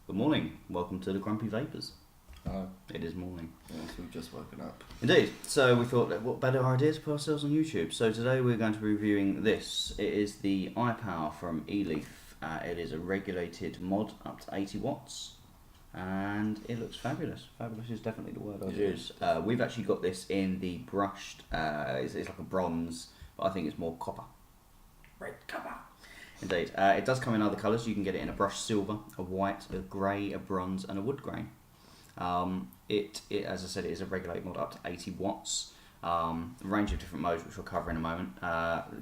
Good morning, welcome to the Grumpy Vapors. Hello. It is morning. Yes, we've just woken up. Indeed, so we thought, what better idea to put ourselves on YouTube? So today we're going to be reviewing this. It is the Ipower from Eleaf. It is a regulated mod up to 80 watts. And it looks fabulous. Fabulous is definitely the word I'd use. We've actually got this in the brushed, it's like a bronze, but I think it's more copper. Red copper. Indeed. It does come in other colours. You can get it in a brushed silver, a white, a grey, a bronze and a wood grain. It, as I said, it is a regulated mod up to 80 watts. A range of different modes which we'll cover in a moment.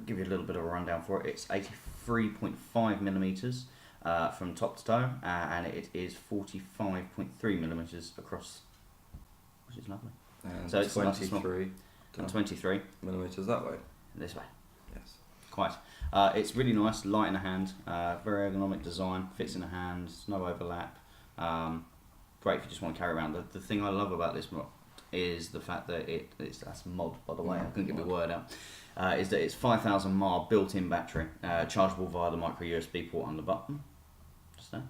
Give you a little bit of a rundown for it. It's 83.5 millimeters from top to toe, and it is 45.3 millimeters across, which is lovely. And so it's 23 and 23 millimeters that way. this way. Yes. Quite. It's really nice, light in the hand, very ergonomic design, fits in the hand, no overlap. Great if you just want to carry around. The thing I love about this mod is the fact that that's mod, by the way, I couldn't get the word out, is that it's 5,000 mAh built-in battery, chargeable via the micro USB port on the bottom, just there.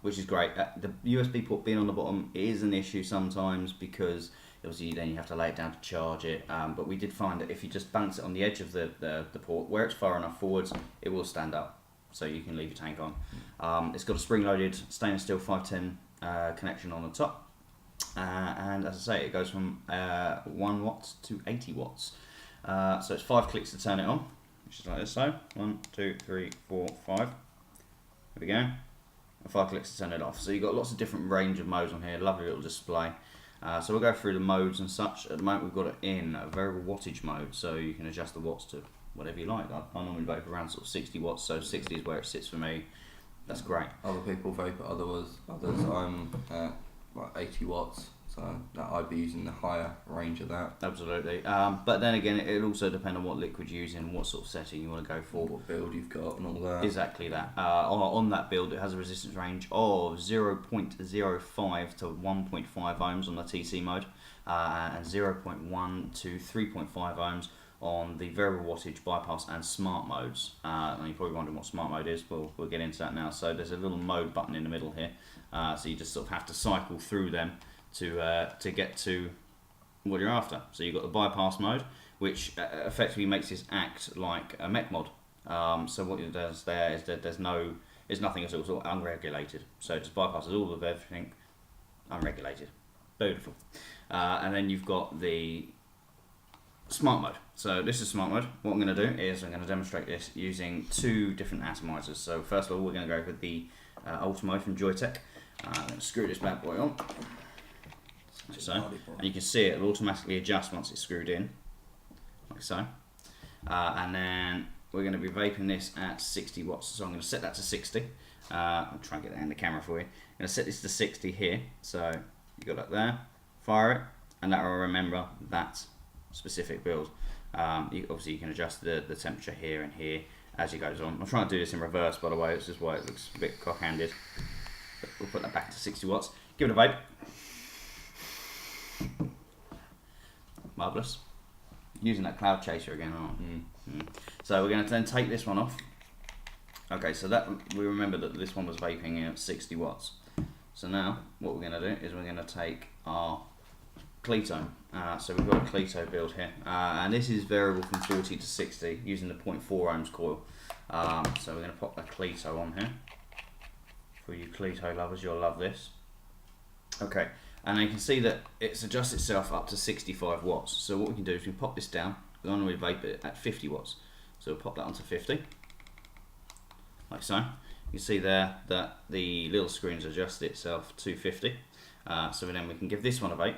Which is great. The USB port being on the bottom is an issue sometimes because obviously then you have to lay it down to charge it, but we did find that if you just balance it on the edge of the port, where it's far enough forwards, it will stand up, so you can leave your tank on. It's got a spring-loaded stainless steel 510 connection on the top, and as I say, it goes from 1 watt to 80 watts. So it's 5 clicks to turn it on, which is like this, so 1, 2, 3, 4, 5. There we go. And 5 clicks to turn it off. So you've got lots of different range of modes on here, lovely little display. So we'll go through the modes and such. At the moment we've got it in a variable wattage mode, so you can adjust the watts to whatever you like. I normally vape around sort of 60 watts, so 60 is where it sits for me. That's great. Other people vape at others. I'm at like 80 watts, so that I'd be using the higher range of that. Absolutely. But then again, it'll also depend on what liquid you're using, what sort of setting you want to go for. What build you've got and all that. Exactly that. On that build, it has a resistance range of 0.05 to 1.5 ohms on the TC mode, and 0.1 to 3.5 ohms on the variable wattage, bypass and smart modes. And you're probably wondering what smart mode is. We'll get into that now. So there's a little mode button in the middle here, so you just sort of have to cycle through them to get to what you're after. So you've got the bypass mode, which effectively makes this act like a mech mod. So what it does there is that there's nothing at all, sort of unregulated. So it just bypasses all of everything, unregulated. Beautiful. And then you've got the smart mode. So this is smart mode. What I'm going to do is I'm going to demonstrate this using 2 different atomizers. So first of all, we're going to go with the Ultra mode from Joytech. I'm going to screw this bad boy on. So, and you can see it will automatically adjust once it's screwed in, like so. And then we're going to be vaping this at 60 watts. So I'm going to set that to 60. I'll try and get that in the camera for you. I'm going to set this to 60 here. So you got that there. Fire it, and that will remember that specific build. Obviously you can adjust the temperature here and here as it goes on. I'm trying to do this in reverse, by the way. It's just why it looks a bit cock-handed. But we'll put that back to 60 watts. Give it a vape. Marvellous. Using that cloud chaser again, aren't we? So we're going to then take this one off. Okay, so that we remember that this one was vaping at 60 watts. So now what we're going to do is we're going to take our Cleto. So we've got a Cleto build here, and this is variable from 40 to 60 using the 0.4 ohms coil. So we're going to pop a Cleto on here. For you Cleto lovers, you'll love this. Okay. And you can see that it's adjusts itself up to 65 watts. So what we can do is we can pop this down. We want to vape it at 50 watts. So we'll pop that onto 50, like so. You can see there that the little screen's adjusted itself to 50. So then we can give this one a vape.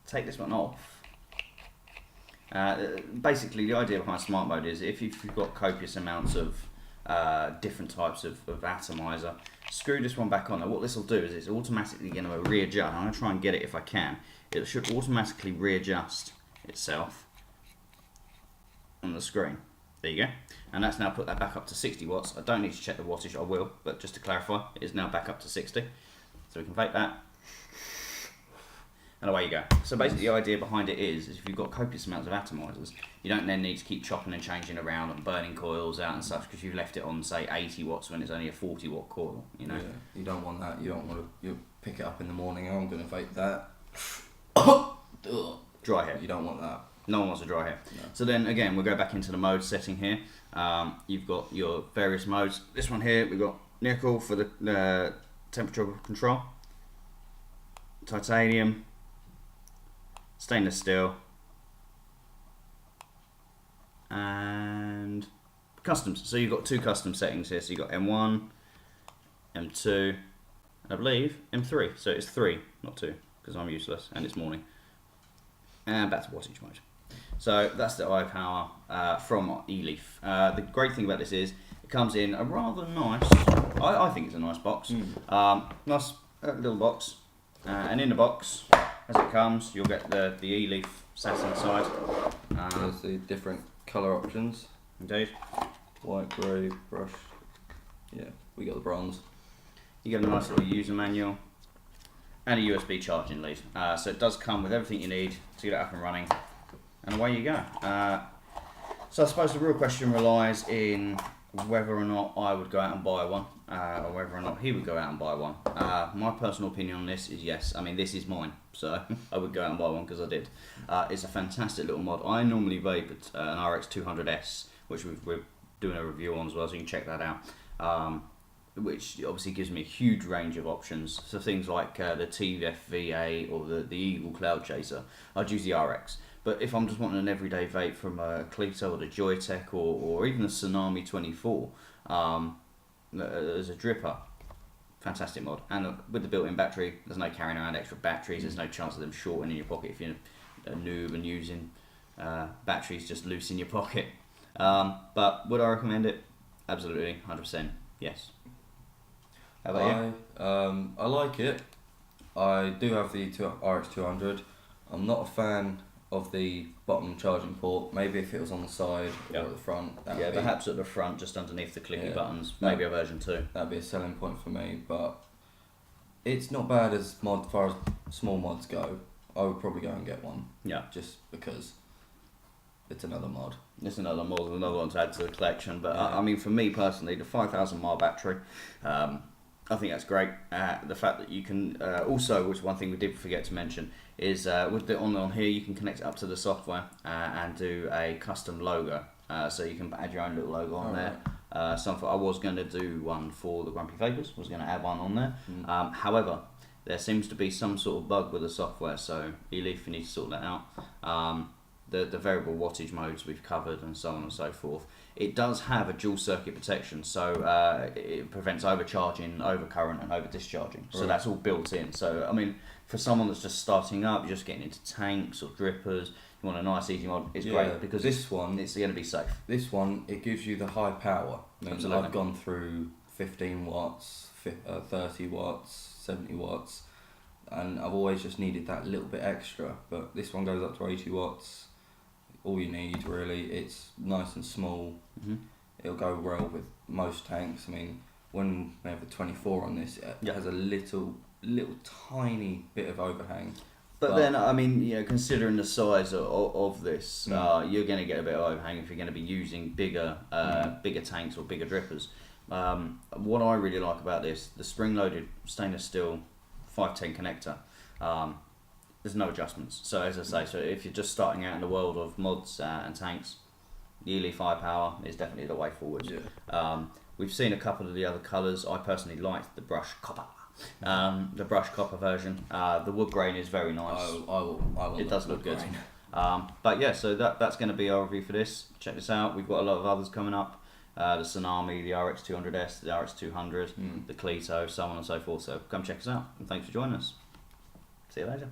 Take this one off. Basically, the idea behind smart mode is if you've got copious amounts of different types of atomizer, screw this one back on. Now what this will do is it's automatically going to readjust. I'm going to try and get it if I can. It should automatically readjust itself on the screen. There you go. And that's now put that back up to 60 watts. I don't need to check the wattage, I will, but just to clarify, it is now back up to 60. So we can vape that. and away you go. So basically the idea behind it is if you've got copious amounts of atomizers, you don't then need to keep chopping and changing around and burning coils out and such because you've left it on, say, 80 watts when it's only a 40 watt coil, you know? Yeah, you don't want that. You don't want to, you pick it up in the morning, oh, I'm going to vape that. Dry hair. You don't want that. No one wants a dry hair. No. So then again, we'll go back into the mode setting here. You've got your various modes. This one here, we've got nickel for the temperature control, titanium, stainless steel, and customs. So you've got 2 custom settings here. So you've got M1, M2, and I believe M3. So it's 3, not 2, because I'm useless and it's morning. And back to wattage mode. So that's the Ipower from Eleaf. The great thing about this is it comes in a rather nice, I think it's a nice box. Nice little box. And in the box, as it comes, you'll get the Eleaf sat inside. There's the different colour options. Indeed. White, grey, brush. Yeah, we got the bronze. You get a nice little user manual and a USB charging lead. So it does come with everything you need to get it up and running. And away you go. So I suppose the real question relies in whether or not I would go out and buy one, or whether or not he would go out and buy one. My personal opinion on this is yes. I mean, this is mine, so I would go out and buy one because I did. It's a fantastic little mod. I normally vape at an RX200S, which we're doing a review on as well, so you can check that out. Which obviously gives me a huge range of options. So things like the TFVA or the Eagle Cloud Chaser, I'd use the RX. But if I'm just wanting an everyday vape from a Clito or the Joytech or even a Tsunami 24 as a dripper, fantastic mod. And with the built-in battery, there's no carrying around extra batteries, there's no chance of them shorting in your pocket if you're a noob and using batteries just loose in your pocket. But would I recommend it? Absolutely, 100% yes. How about you? I like it. I do have the RX200. I'm not a fan of the bottom charging port. Maybe if it was on the side or at the front. Yeah, perhaps at the front, just underneath the clicky buttons. Maybe a version 2. That'd be a selling point for me, but it's not bad as far as small mods go. I would probably go and get one. Yeah. Just because it's another mod. It's another mod, another one to add to the collection. But I mean, for me personally, the 5,000 mAh battery, I think that's great. The fact that you can also, which one thing we did forget to mention, is with the on here you can connect it up to the software and do a custom logo. So you can add your own little logo on there. Something I was going to do one for the Grumpy Vapors. Was going to add one on there. However, there seems to be some sort of bug with the software, so Eleaf, you need to sort that out. The variable wattage modes we've covered and so on and so forth. It does have a dual circuit protection, so it prevents overcharging, overcurrent and over discharging. So that's all built in. So I mean, for someone that's just starting up, you're just getting into tanks or drippers, you want a nice easy mod, it's great because this one, it's going to be safe. This one, it gives you the high power. I mean, Absolutely. I've gone through 15 watts, 30 watts, 70 watts, and I've always just needed that little bit extra, but this one goes up to 80 watts. All you need really, it's nice and small. It'll go well with most tanks. I mean, when we have a 24 on this, it has a little tiny bit of overhang. But then, I mean, you know, considering the size of this, you're going to get a bit of overhang if you're going to be using bigger tanks or bigger drippers. What I really like about this, the spring-loaded stainless steel 510 connector, there's no adjustments. So as I say, so if you're just starting out in the world of mods and tanks, the Eleaf Ipower is definitely the way forward. We've seen a couple of the other colours. I personally liked the brush copper. The brush copper version. The wood grain is very nice. I will it does look good. But yeah, so that's going to be our review for this. Check this out. We've got a lot of others coming up. The Tsunami, the RX200S, the RX200, the Clito, so on and so forth. So come check us out. And thanks for joining us. See you later.